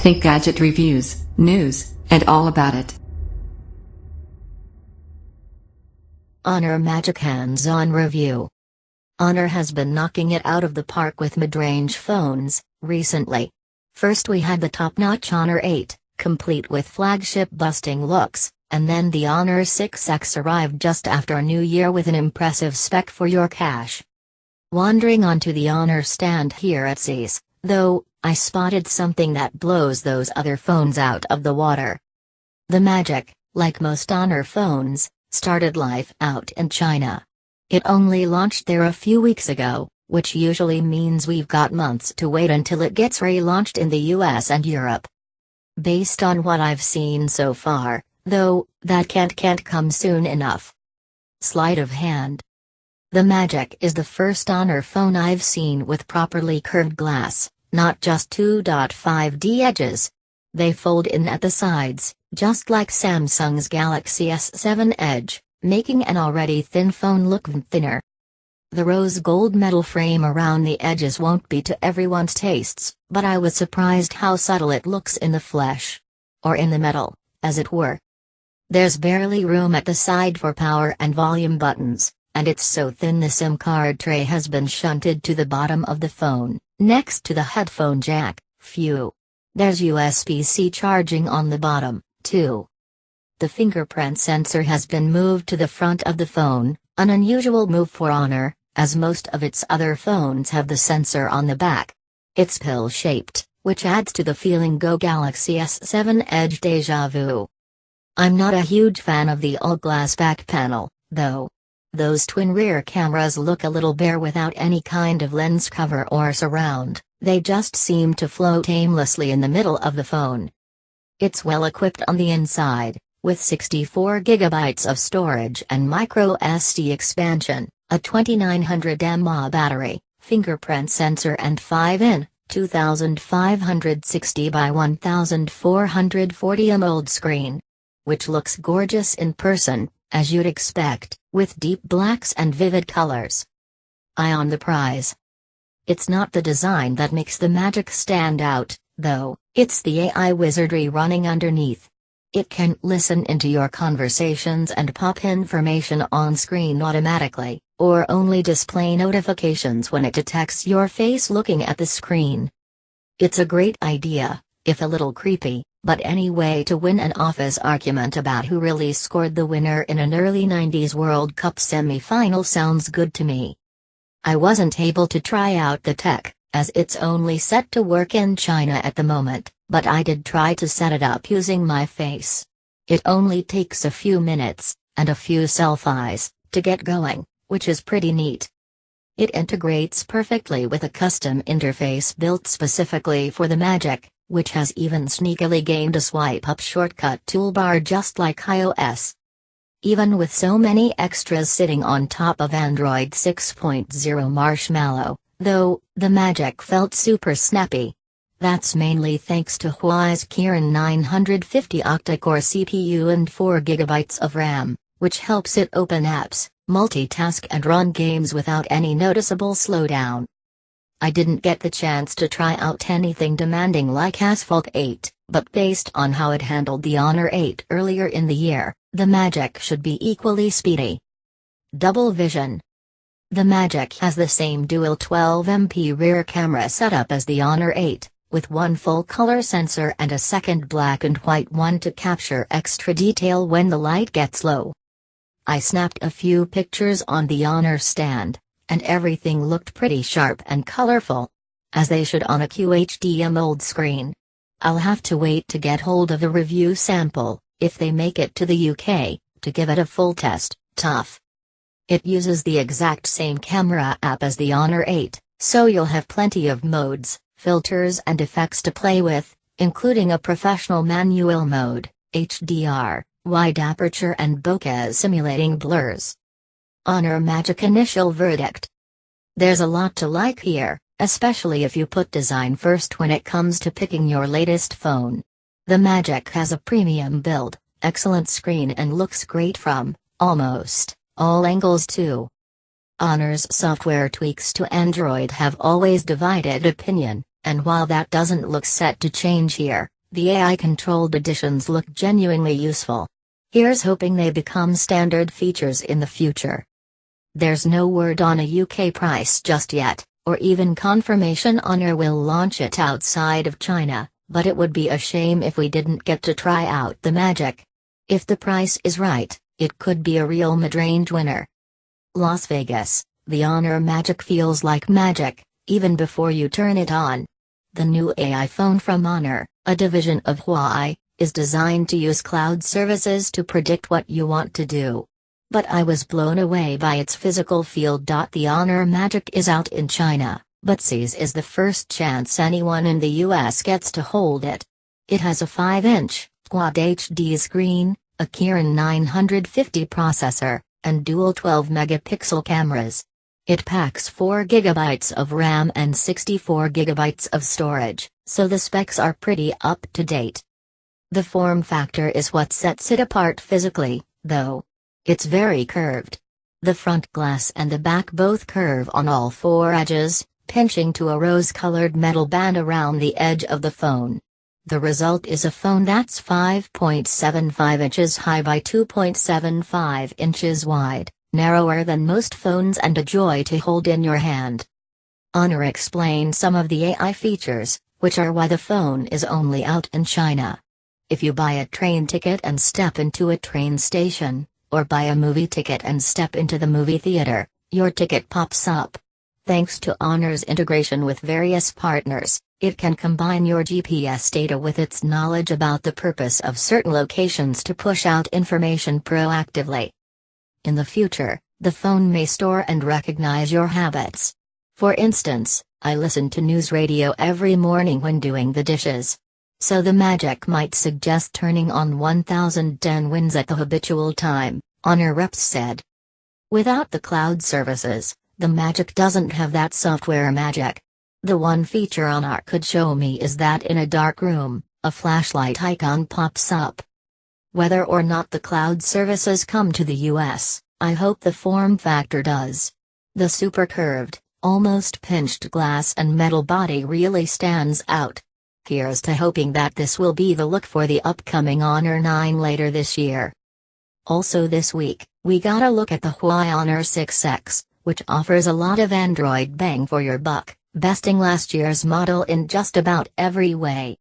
Think gadget reviews, news, and all about it. Honor Magic hands-on review. Honor has been knocking it out of the park with mid-range phones, recently. First we had the top-notch Honor 8, complete with flagship-busting looks, and then the Honor 6X arrived just after New Year with an impressive spec for your cash. Wandering onto the Honor stand here at CES, though, I spotted something that blows those other phones out of the water. The Magic, like most Honor phones, started life out in China. It only launched there a few weeks ago, which usually means we've got months to wait until it gets relaunched in the US and Europe. Based on what I've seen so far, though, that can't come soon enough. Sleight of hand. The Magic is the first Honor phone I've seen with properly curved glass, not just 2.5D edges. They fold in at the sides, just like Samsung's Galaxy S7 Edge, making an already thin phone look thinner. The rose gold metal frame around the edges won't be to everyone's tastes, but I was surprised how subtle it looks in the flesh. Or in the metal, as it were. There's barely room at the side for power and volume buttons, and it's so thin the SIM card tray has been shunted to the bottom of the phone, next to the headphone jack. Phew. There's USB-C charging on the bottom, too. The fingerprint sensor has been moved to the front of the phone, an unusual move for Honor, as most of its other phones have the sensor on the back. It's pill-shaped, which adds to the feeling Go Galaxy S7 Edge déjà vu. I'm not a huge fan of the all-glass back panel, though. Those twin rear cameras look a little bare without any kind of lens cover or surround, they just seem to float aimlessly in the middle of the phone. It's well equipped on the inside, with 64GB of storage and micro SD expansion, a 2900 mAh battery, fingerprint sensor and 5-in, 2560 by 1440 AMOLED screen. Which looks gorgeous in person, as you'd expect, with deep blacks and vivid colors. Eye on the prize. It's not the design that makes the Magic stand out, though, it's the AI wizardry running underneath. It can listen into your conversations and pop information on screen automatically, or only display notifications when it detects your face looking at the screen. It's a great idea, if a little creepy, but any way to win an office argument about who really scored the winner in an early 90s World Cup semi-final sounds good to me. I wasn't able to try out the tech, as it's only set to work in China at the moment, but I did try to set it up using my face. It only takes a few minutes, and a few selfies, to get going, which is pretty neat. It integrates perfectly with a custom interface built specifically for the Magic, which has even sneakily gained a swipe-up shortcut toolbar just like iOS. Even with so many extras sitting on top of Android 6.0 Marshmallow, though, the Magic felt super snappy. That's mainly thanks to Huawei's Kirin 950 octa-core CPU and 4GB of RAM, which helps it open apps, multitask and run games without any noticeable slowdown. I didn't get the chance to try out anything demanding like Asphalt 8, but based on how it handled the Honor 8 earlier in the year, the Magic should be equally speedy. Double vision. The Magic has the same dual 12MP rear camera setup as the Honor 8, with one full-color sensor and a second black and white one to capture extra detail when the light gets low. I snapped a few pictures on the Honor stand, and everything looked pretty sharp and colorful. As they should on a QHD AMOLED screen. I'll have to wait to get hold of a review sample, if they make it to the UK, to give it a full test. Tough. It uses the exact same camera app as the Honor 8, so you'll have plenty of modes, filters and effects to play with, including a professional manual mode, HDR, wide aperture and bokeh simulating blurs. Honor Magic initial verdict. There's a lot to like here, especially if you put design first when it comes to picking your latest phone. The Magic has a premium build, excellent screen and looks great from, almost, all angles too. Honor's software tweaks to Android have always divided opinion, and while that doesn't look set to change here, The AI-controlled editions look genuinely useful. Here's hoping they become standard features in the future. There's no word on a UK price just yet, or even confirmation Honor will launch it outside of China, but it would be a shame if we didn't get to try out the Magic. If the price is right, it could be a real mid-range winner. Las Vegas, the Honor Magic feels like magic, even before you turn it on. The new AI phone from Honor, a division of Huawei, is designed to use cloud services to predict what you want to do. But I was blown away by its physical feel. The Honor Magic is out in China, but CES is the first chance anyone in the US gets to hold it. It has a 5-inch, Quad HD screen, a Kirin 950 processor, and dual 12-megapixel cameras. It packs 4 GB of RAM and 64 GB of storage, so the specs are pretty up to date. The form factor is what sets it apart physically, though. It's very curved. The front glass and the back both curve on all 4 edges, pinching to a rose-colored metal band around the edge of the phone. The result is a phone that's 5.75 inches high by 2.75 inches wide, narrower than most phones and a joy to hold in your hand. Honor explained some of the AI features, which are why the phone is only out in China. If you buy a train ticket and step into a train station, or buy a movie ticket and step into the movie theater, your ticket pops up. Thanks to Honor's integration with various partners, it can combine your GPS data with its knowledge about the purpose of certain locations to push out information proactively. In the future, the phone may store and recognize your habits. For instance, I listen to news radio every morning when doing the dishes. So the Magic might suggest turning on 1010 winds at the habitual time, Honor reps said. Without the cloud services, the Magic doesn't have that software magic. The one feature Honor could show me is that in a dark room, a flashlight icon pops up. Whether or not the cloud services come to the US, I hope the form factor does. The super curved, almost pinched glass and metal body really stands out. Here's to hoping that this will be the look for the upcoming Honor 9 later this year. Also this week, we got a look at the Huawei Honor 6X, which offers a lot of Android bang for your buck, besting last year's model in just about every way.